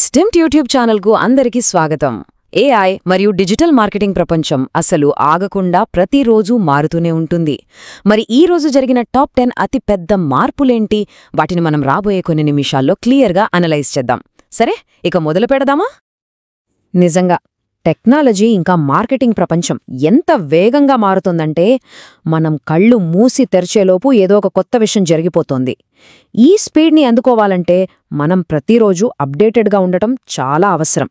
స్టిమ్ట్ YouTube ఛానల్కు అందరికీ స్వాగతం. ఏఐ మరియు డిజిటల్ మార్కెటింగ్ ప్రపంచం అసలు ఆగకుండా ప్రతిరోజూ మారుతూనే ఉంటుంది. మరి ఈ రోజు జరిగిన టాప్ 10 అతి పెద్ద మార్పులేంటి? వాటిని మనం రాబోయే కొన్ని నిమిషాల్లో క్లియర్గా అనలైజ్ చేద్దాం. సరే, ఇక మొదలు పెడదామా? నిజంగా టెక్నాలజీ ఇంకా మార్కెటింగ్ ప్రపంచం ఎంత వేగంగా మారుతుందంటే మనం కళ్ళు మూసి తెరిచేలోపు ఏదో ఒక కొత్త విషయం జరిగిపోతోంది. ఈ స్పీడ్ని అందుకోవాలంటే మనం ప్రతిరోజు అప్డేటెడ్గా ఉండటం చాలా అవసరం.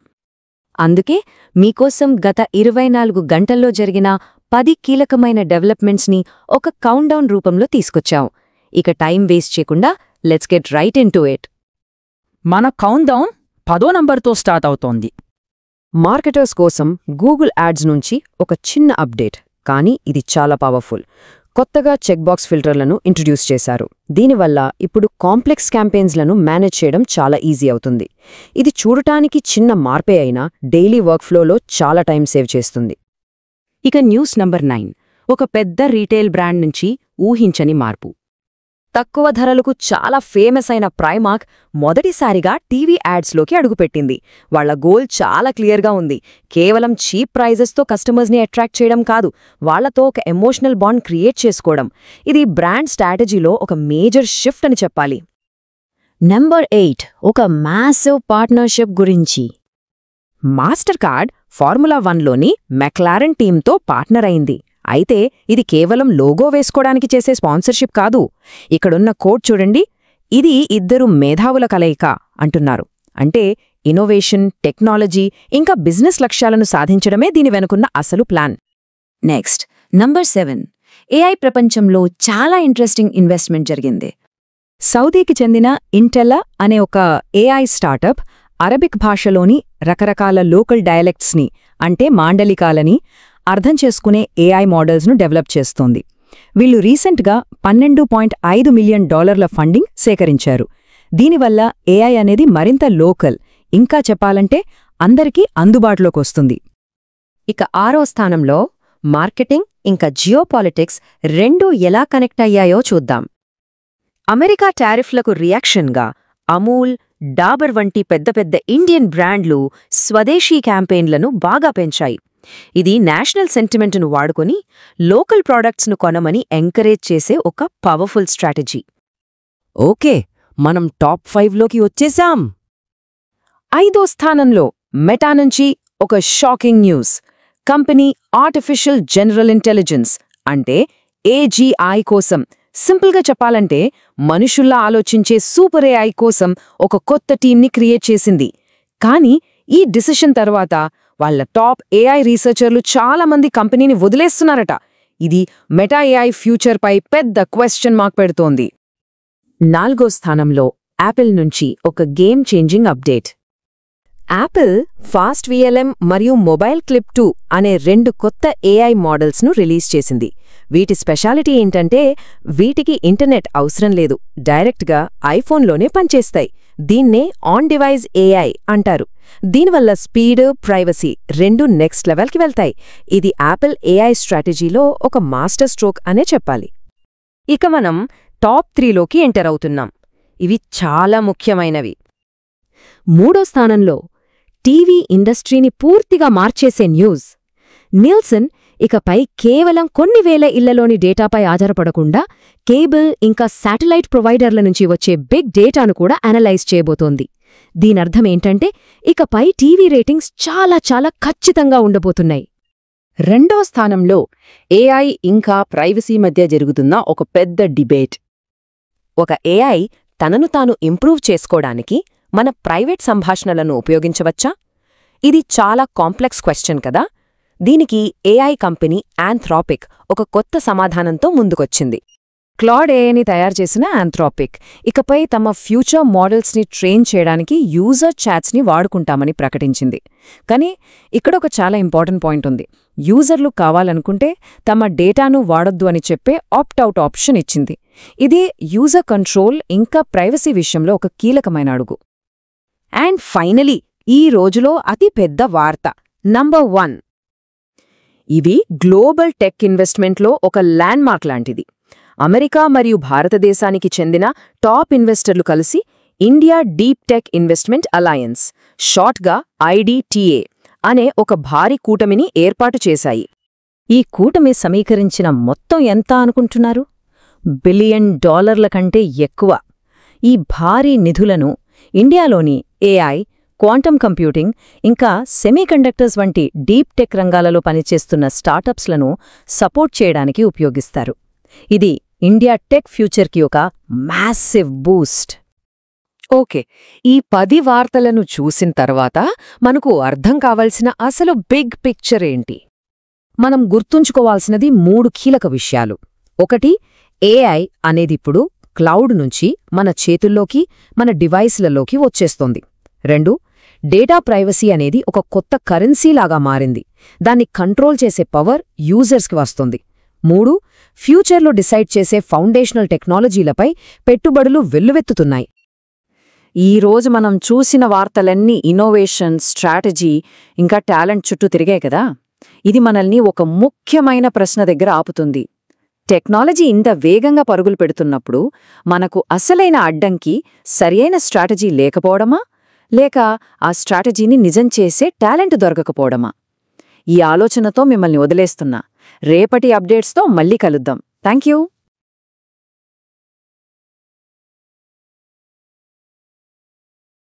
అందుకే మీకోసం గత 24 గంటల్లో జరిగిన 10 కీలకమైన డెవలప్మెంట్స్ని ఒక కౌంట్డౌన్ రూపంలో తీసుకొచ్చాం. ఇక టైం వేస్ట్ చేయకుండా let's get right in to it. మన కౌంట్డౌన్ 10వ నంబర్తో స్టార్ట్ అవుతోంది. మార్కెటర్స్ కోసం గూగుల్ యాడ్స్ నుంచి ఒక చిన్న అప్డేట్, కానీ ఇది చాలా పవర్ఫుల్. కొత్తగా చెక్బాక్స్ ఫిల్టర్లను ఇంట్రడ్యూస్ చేశారు. దీనివల్ల ఇప్పుడు కాంప్లెక్స్ క్యాంపెయిన్స్లను మేనేజ్ చేయడం చాలా ఈజీ అవుతుంది. ఇది చూడటానికి చిన్న మార్పే అయినా డైలీ వర్క్ఫ్లోలో చాలా టైం సేవ్ చేస్తుంది. ఇక న్యూస్ నంబర్ 9, ఒక పెద్ద రీటైల్ బ్రాండ్ నుంచి ఊహించని మార్పు. తక్కువ ధరలకు చాలా ఫేమస్ అయిన ప్రైమార్క్ మొదటిసారిగా టీవీ యాడ్స్లోకి అడుగుపెట్టింది. వాళ్ల గోల్ చాలా క్లియర్గా ఉంది. కేవలం చీప్ ప్రైజెస్తో కస్టమర్స్ని అట్రాక్ట్ చేయడం కాదు, వాళ్లతో ఒక ఎమోషనల్ బాండ్ క్రియేట్ చేసుకోవడం. ఇది బ్రాండ్ స్ట్రాటజీలో ఒక మేజర్ షిఫ్ట్ అని చెప్పాలి. నంబర్ 8, ఒక మ్యాసివ్ పార్ట్నర్షిప్ గురించి. మాస్టర్ కార్డ్ ఫార్ములా 1లోని మెక్లారెన్ టీంతో పార్ట్నర్ అయింది. అయితే ఇది కేవలం లోగో వేసుకోవడానికి చేసే స్పాన్సర్షిప్ కాదు. ఇక్కడున్న కోడ్ చూడండి, ఇది ఇద్దరు మేధావుల కలయిక అంటున్నారు. అంటే ఇన్నోవేషన్, టెక్నాలజీ ఇంకా బిజినెస్ లక్ష్యాలను సాధించడమే దీని వెనుకున్న అసలు ప్లాన్. నెక్స్ట్ నంబర్ 7, ఏఐ ప్రపంచంలో చాలా ఇంట్రెస్టింగ్ ఇన్వెస్ట్మెంట్ జరిగింది. సౌదీకి చెందిన ఇంటెల్లా అనే ఒక ఏఐ స్టార్టప్ అరబిక్ భాషలోని రకరకాల లోకల్ డయలెక్ట్స్ని, అంటే మాండలికాలని అర్థం చేసుకునే ఏఐ మోడల్స్ను డెవలప్ చేస్తోంది. వీళ్లు రీసెంట్గా $12.5 మిలియన్ ఫండింగ్ సేకరించారు. దీనివల్ల ఏఐ అనేది మరింత లోకల్, ఇంకా చెప్పాలంటే అందరికీ అందుబాటులోకొస్తుంది. ఇక 6వ స్థానంలో మార్కెటింగ్ ఇంకా జియోపాలిటిక్స్ రెండూ ఎలా కనెక్ట్ అయ్యాయో చూద్దాం. అమెరికా టారిఫ్లకు రియాక్షన్గా అమూల్, డాబర్ వంటి పెద్ద పెద్ద ఇండియన్ బ్రాండ్లు స్వదేశీ క్యాంపెయిన్లను బాగా పెంచాయి. ఇది నేషనల్ సెంటిమెంట్ను వాడుకొని లోకల్ ప్రాడక్ట్స్ను కొనమని ఎంకరేజ్ చేసే ఒక పవర్ఫుల్ స్ట్రాటజీ. ఓకే, మనం టాప్ 5లోకి వచ్చేశాం. 5వ స్థానంలో మెటా నుంచి ఒక shocking news. Company artificial general intelligence అంటే ఏజీఐ కోసం, సింపుల్గా చెప్పాలంటే మనుషుల్లా ఆలోచించే సూపర్ ఏఐ కోసం ఒక కొత్త టీంని క్రియేట్ చేసింది. కానీ ఈ డిసిషన్ తర్వాత వాళ్ళ టాప్ ఏఐ రీసెర్చర్లు చాలా మంది కంపెనీని వదిలేస్తున్నారట. ఇది మెటా ఏఐ ఫ్యూచర్పై పెద్ద క్వశ్చన్ మార్క్ పెడుతోంది. 4వ స్థానంలో యాపిల్ నుంచి ఒక game changing update. Apple fast VLM మరియు మొబైల్ క్లిప్ 2 అనే 2 కొత్త ఏఐ మోడల్స్ను రిలీజ్ చేసింది. వీటి స్పెషాలిటీ ఏంటంటే వీటికి ఇంటర్నెట్ అవసరం లేదు, డైరెక్ట్గా ఐఫోన్లోనే పనిచేస్తాయి. దీన్నే ఆన్ డివైజ్ ఏఐ అంటారు. దీనివల్ల స్పీడ్, ప్రైవసీ రెండూ నెక్స్ట్ లెవెల్కి వెళ్తాయి. ఇది యాపిల్ ఏఐ స్ట్రాటజీలో ఒక మాస్టర్ స్ట్రోక్ అనే చెప్పాలి. ఇక మనం టాప్ 3లోకి ఎంటర్ అవుతున్నాం. ఇవి చాలా ముఖ్యమైనవి. 3వ స్థానంలో టీవీ ఇండస్ట్రీని పూర్తిగా మార్చేసే న్యూస్. నిల్సన్ ఇకపై కేవలం కొన్ని వేల ఇళ్లలోని డేటాపై ఆధారపడకుండా కేబుల్ ఇంకా శాటిలైట్ ప్రొవైడర్ల నుంచి వచ్చే బిగ్ డేటాను కూడా అనలైజ్ చేయబోతోంది. దీనర్థమేంటంటే ఇకపై టీవీ రేటింగ్స్ చాలా చాలా ఖచ్చితంగా ఉండబోతున్నాయి. 2వ స్థానంలో ఏఐ ఇంకా ప్రైవసీ మధ్య జరుగుతున్న ఒక పెద్ద డిబేట్. ఒక ఏఐ తనను తాను ఇంప్రూవ్ చేసుకోవడానికి మన ప్రైవేట్ సంభాషణలను ఉపయోగించవచ్చా? ఇది చాలా కాంప్లెక్స్ క్వశ్చన్ కదా. దీనికి ఏఐ కంపెనీ ఆంథ్రాపిక్ ఒక కొత్త సమాధానంతో ముందుకొచ్చింది. క్లాడ్ ఏఐని తయారు చేసిన ఆంథ్రాపిక్ ఇకపై తమ ఫ్యూచర్ మోడల్స్ని ట్రైన్ చేయడానికి యూజర్ చాట్స్ని వాడుకుంటామని ప్రకటించింది. కానీ ఇక్కడొక చాలా ఇంపార్టెంట్ పాయింట్ ఉంది. యూజర్లు కావాలనుకుంటే తమ డేటాను వాడొద్దు అని చెప్పే ఆప్ట్అవుట్ ఆప్షన్ ఇచ్చింది. ఇది యూజర్ కంట్రోల్ ఇంకా ప్రైవసీ విషయంలో ఒక కీలకమైన అడుగు. అండ్ ఫైనలీ ఈ రోజులో అతి పెద్ద వార్త, నంబర్ 1. ఇవి గ్లోబల్ టెక్ ఇన్వెస్ట్మెంట్లో ఒక ల్యాండ్మార్క్ లాంటిది. అమెరికా మరియు భారతదేశానికి చెందిన టాప్ ఇన్వెస్టర్లు కలిసి India deep tech investment alliance, షార్ట్గా IDTA, అనే ఒక భారీ కూటమిని ఏర్పాటు చేశాయి. ఈ కూటమి సమీకరించిన మొత్తం ఎంత అనుకుంటున్నారు? $1 బిలియన్ కంటే ఎక్కువ. ఈ భారీ నిధులను ఇండియాలోని AI, క్వాంటమ్ కంప్యూటింగ్, ఇంకా సెమీకండక్టర్స్ వంటి డీప్ టెక్ రంగాలలో పనిచేస్తున్న స్టార్టప్స్లను సపోర్ట్ చేయడానికి ఉపయోగిస్తారు. ఇది ఇండియా టెక్ ఫ్యూచర్కి ఒక మ్యాసివ్ బూస్ట్. ఓకే, ఈ 10 వార్తలను చూసిన తర్వాత మనకు అర్థం కావాల్సిన అసలు బిగ్ పిక్చర్ ఏంటి? మనం గుర్తుంచుకోవాల్సినది 3 కీలక విషయాలు. 1, AI అనేదిప్పుడు క్లౌడ్ నుంచి మన చేతుల్లోకి, మన డివైస్లలోకి వచ్చేస్తోంది. 2, డేటా ప్రైవసీ అనేది ఒక కొత్త కరెన్సీలాగా మారింది. దాన్ని కంట్రోల్ చేసే పవర్ యూజర్స్కి వస్తుంది. 3, ఫ్యూచర్లో డిసైడ్ చేసే ఫౌండేషనల్ టెక్నాలజీలపై పెట్టుబడులు వెల్లువెత్తుతున్నాయి. ఈరోజు మనం చూసిన వార్తలన్నీ ఇన్నోవేషన్, స్ట్రాటజీ, ఇంకా టాలెంట్ చుట్టూ తిరిగాయి కదా. ఇది మనల్ని ఒక ముఖ్యమైన ప్రశ్న దగ్గర ఆపుతుంది. టెక్నాలజీ ఇంత వేగంగా పరుగులు పెడుతున్నప్పుడు మనకు అసలైన అడ్డంకి సరియైన స్ట్రాటజీ లేకపోవడమా, లేక ఆ స్ట్రాటజీని నిజం చేసే టాలెంట్ దొరకకపోవడమా? ఈ ఆలోచనతో మిమ్మల్ని వదిలేస్తున్నా. రేపటి అప్డేట్స్తో మళ్ళీ కలుద్దాం. థాంక్యూ.